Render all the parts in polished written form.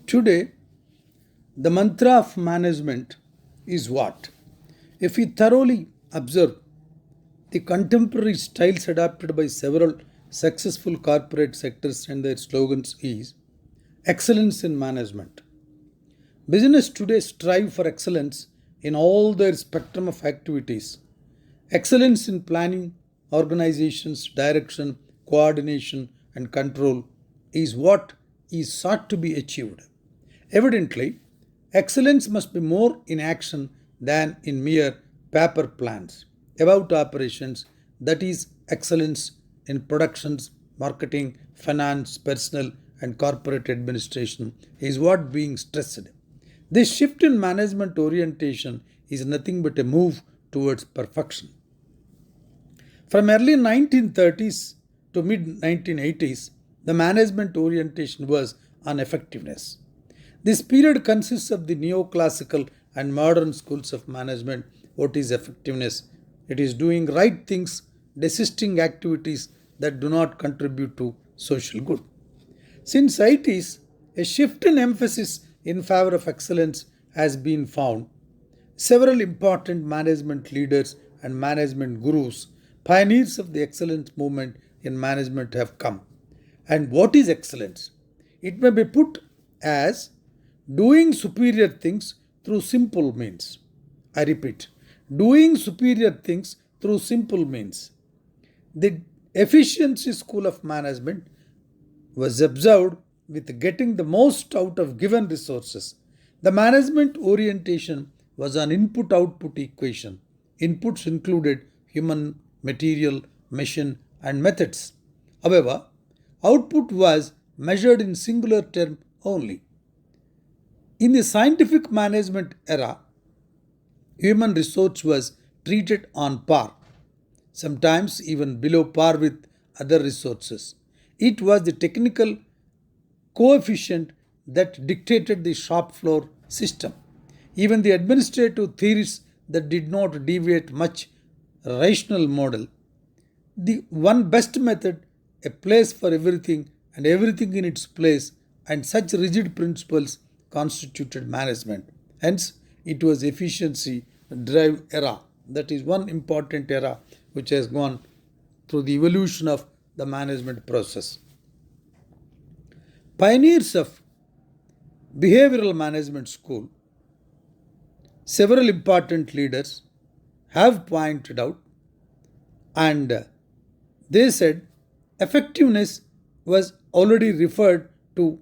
Today, the mantra of management is what? If we thoroughly observe the contemporary styles adopted by several successful corporate sectors and their slogans is excellence in management. Business today strive for excellence in all their spectrum of activities. Excellence in planning, organizations, direction, coordination, and control is what is sought to be achieved. Evidently, excellence must be more in action than in mere paper plans about operations, that is, excellence in productions, marketing, finance, personal, and corporate administration is what being stressed. This shift in management orientation is nothing but a move towards perfection. From early 1930s to mid 1980s, the management orientation was on effectiveness. This period consists of the neoclassical and modern schools of management. What is effectiveness? It is doing right things, desisting activities that do not contribute to social good. Since 80s, a shift in emphasis in favor of excellence has been found. Several important management leaders and management gurus, pioneers of the excellence movement in management, have come. And what is excellence? It may be put as doing superior things through simple means. I repeat, doing superior things through simple means. The efficiency school of management was observed with getting the most out of given resources. The management orientation was an input output equation. Inputs included human, material, machine, and methods. However, output was measured in singular term only. In the scientific management era, human resource was treated on par, sometimes even below par with other resources. It was the technical coefficient that dictated the shop floor system. Even the administrative theories that did not deviate much rational model. The one best method, a place for everything and everything in its place, and such rigid principles constituted management. Hence, it was efficiency drive era. That is one important era which has gone through the evolution of the management process. Pioneers of behavioral management school, several important leaders have pointed out, and they said effectiveness was already referred to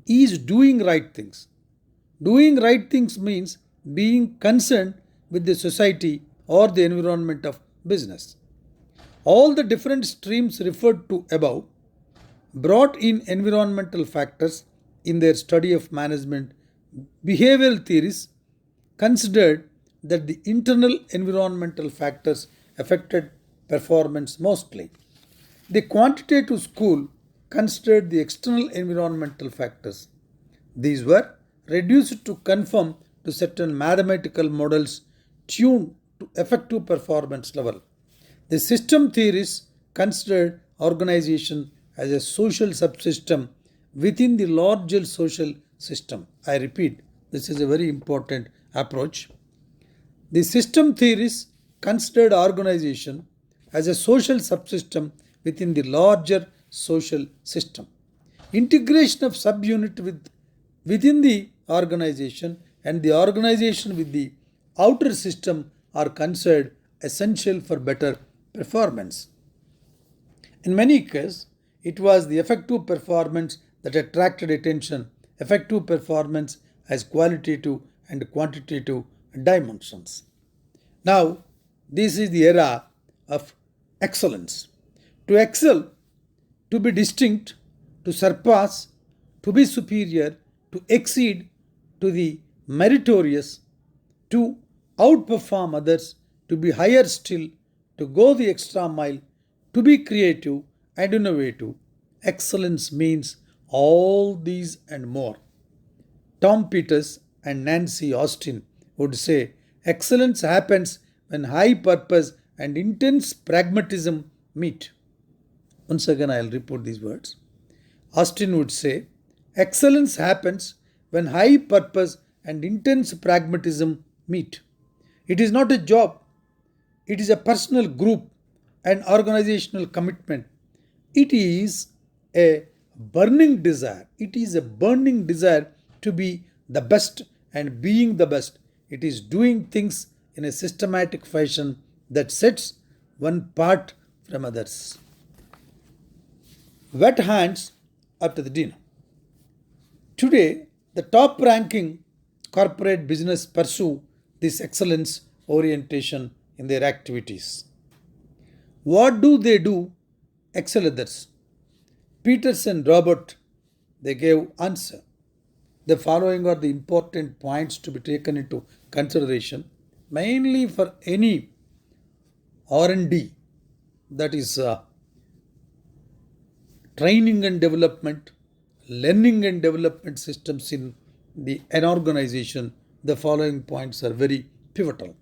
is doing right things. Doing right things means being concerned with the society or the environment of business. All the different streams referred to above brought in environmental factors in their study of management. Behavioral theories considered that the internal environmental factors affected performance mostly. The quantitative school considered the external environmental factors. These were reduced to conform to certain mathematical models tuned to effective performance level. The system theories considered organization as a social subsystem within the larger social system. I repeat, this is a very important approach. The system theories considered organization as a social subsystem within the larger social system. Integration of subunit within the organization and the organization with the outer system are considered essential for better performance. In many cases, it was the effective performance that attracted attention. Effective performance has qualitative and quantitative dimensions. Now, this is the era of excellence. To excel, to be distinct, to surpass, to be superior, to exceed, to the meritorious, to outperform others, to be higher still, to go the extra mile, to be creative and innovative. Excellence means all these and more. Tom Peters and Nancy Austin would say excellence happens when high purpose and intense pragmatism meet. Once again, I'll repeat these words. Austin would say Excellence happens when high purpose and intense pragmatism meet. It is not a job, it is a personal, group, and organizational commitment. It is a burning desire. It is a burning desire to be the best, and being the best. It is doing things in a systematic fashion that sets one part from others. Wet hands after the dinner. Today, the top ranking corporate business pursue this excellence orientation in their activities. What do they do? Excel others. Peters and Robert, they gave answer. The following are the important points to be taken into consideration, mainly for any R&D, that is training and development, learning and development systems in an organization. The following points are very pivotal.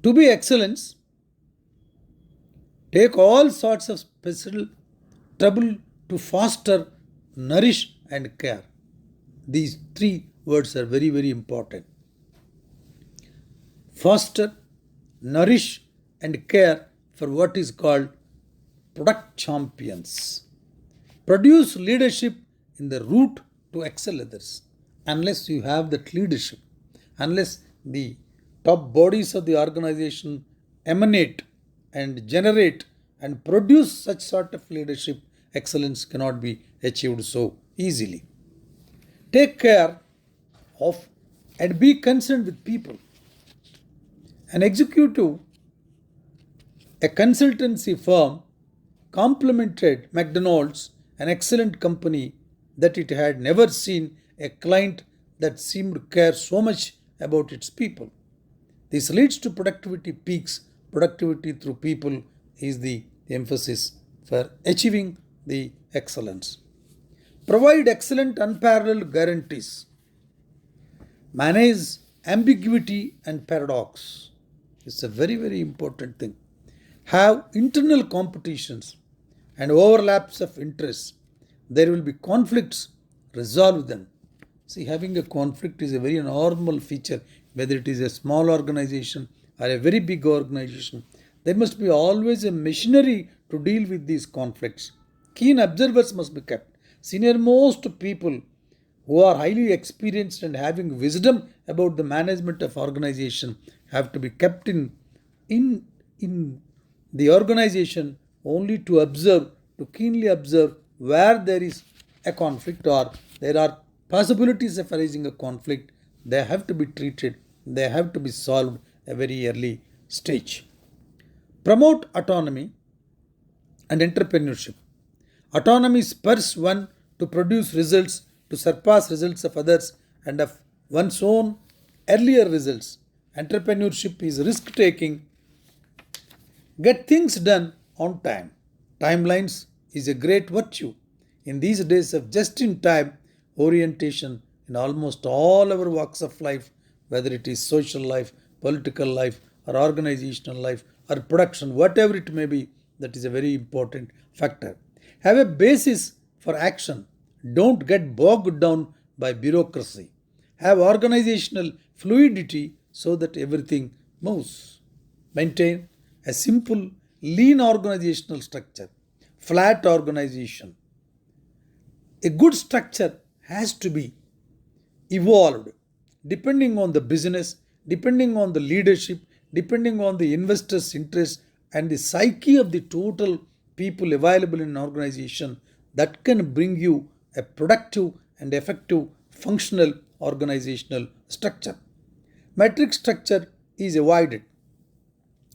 To be excellence, take all sorts of special trouble to foster, nourish, and care. These three words are very, very important. Foster, nourish, and care for what is called product champions. Produce leadership in the route to excel others. Unless you have that leadership, unless the top bodies of the organization emanate and generate and produce such sort of leadership, excellence cannot be achieved so easily. Take care of and be concerned with people. An executive, a consultancy firm, complimented McDonald's, an excellent company, that it had never seen a client that seemed to care so much about its people. This leads to productivity peaks. Productivity through people is the emphasis for achieving the excellence. Provide excellent unparalleled guarantees. Manage ambiguity and paradox. It's a very, very important thing. Have internal competitions and overlaps of interests. There will be conflicts, resolve them. See, having a conflict is a very normal feature, whether it is a small organization or a very big organization. There must be always a machinery to deal with these conflicts. Keen observers must be kept. Senior-most people who are highly experienced and having wisdom about the management of organization have to be kept in the organization only to observe, to keenly observe where there is a conflict or there are possibilities of arising a conflict. They have to be treated, they have to be solved at a very early stage. Promote autonomy and entrepreneurship. Autonomy spurs one to produce results, to surpass results of others and of one's own earlier results. Entrepreneurship is risk taking. Get things done on time. Timelines is a great virtue. In these days of just in time orientation in almost all our walks of life, whether it is social life, political life, or organizational life, or production, whatever it may be, that is a very important factor. Have a basis for action. Don't get bogged down by bureaucracy. Have organizational fluidity so that everything moves. Maintain a simple, lean organizational structure. Flat organization. A good structure has to be evolved depending on the business, depending on the leadership, depending on the investors' interest and the psyche of the total people available in an organization, that can bring you a productive and effective functional organizational structure. Matrix structure is avoided,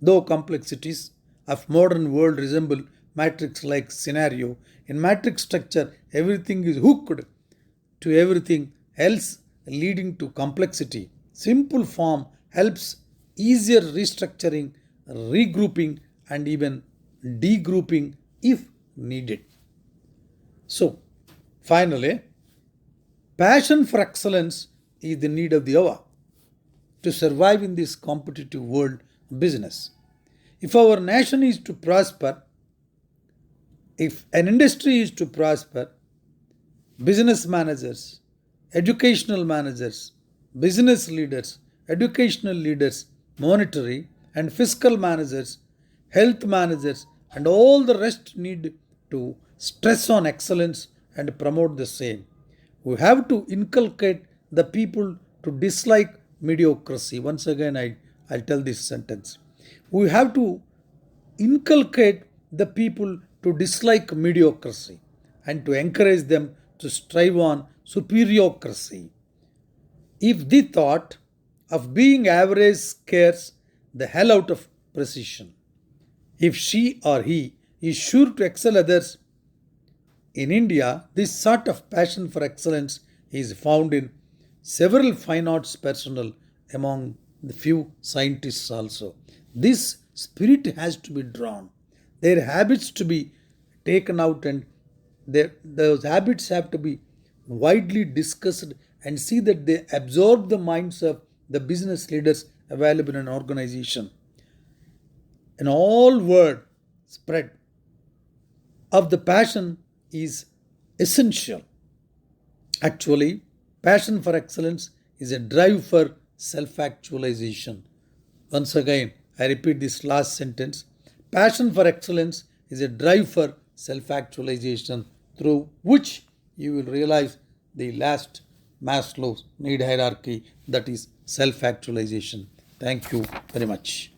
though complexities of modern world resemble matrix-like scenario. In matrix structure, everything is hooked to everything else, leading to complexity. Simple form helps easier restructuring, regrouping, and even degrouping if needed. So, finally, passion for excellence is the need of the hour to survive in this competitive world business. If our nation is to prosper, if an industry is to prosper, business managers, educational managers, business leaders, educational leaders, monetary and fiscal managers, health managers, and all the rest need to stress on excellence and promote the same. We have to inculcate the people to dislike mediocrity. Once again, I'll tell this sentence. We have to inculcate the people to dislike mediocrity and to encourage them to strive on superiocracy. If the thought of being average scares the hell out of precision, if she or he is sure to excel others, in India, this sort of passion for excellence is found in several fine arts personnel among the few scientists also. This spirit has to be drawn, their habits to be taken out, and those habits have to be widely discussed and see that they absorb the minds of the business leaders available in an organization. An all word spread of the passion is essential. Actually, passion for excellence is a drive for self actualization. Once again, I repeat this last sentence. Passion for excellence is a drive for self actualization through which you will realize the last Maslow's need hierarchy, that is self actualization. Thank you very much.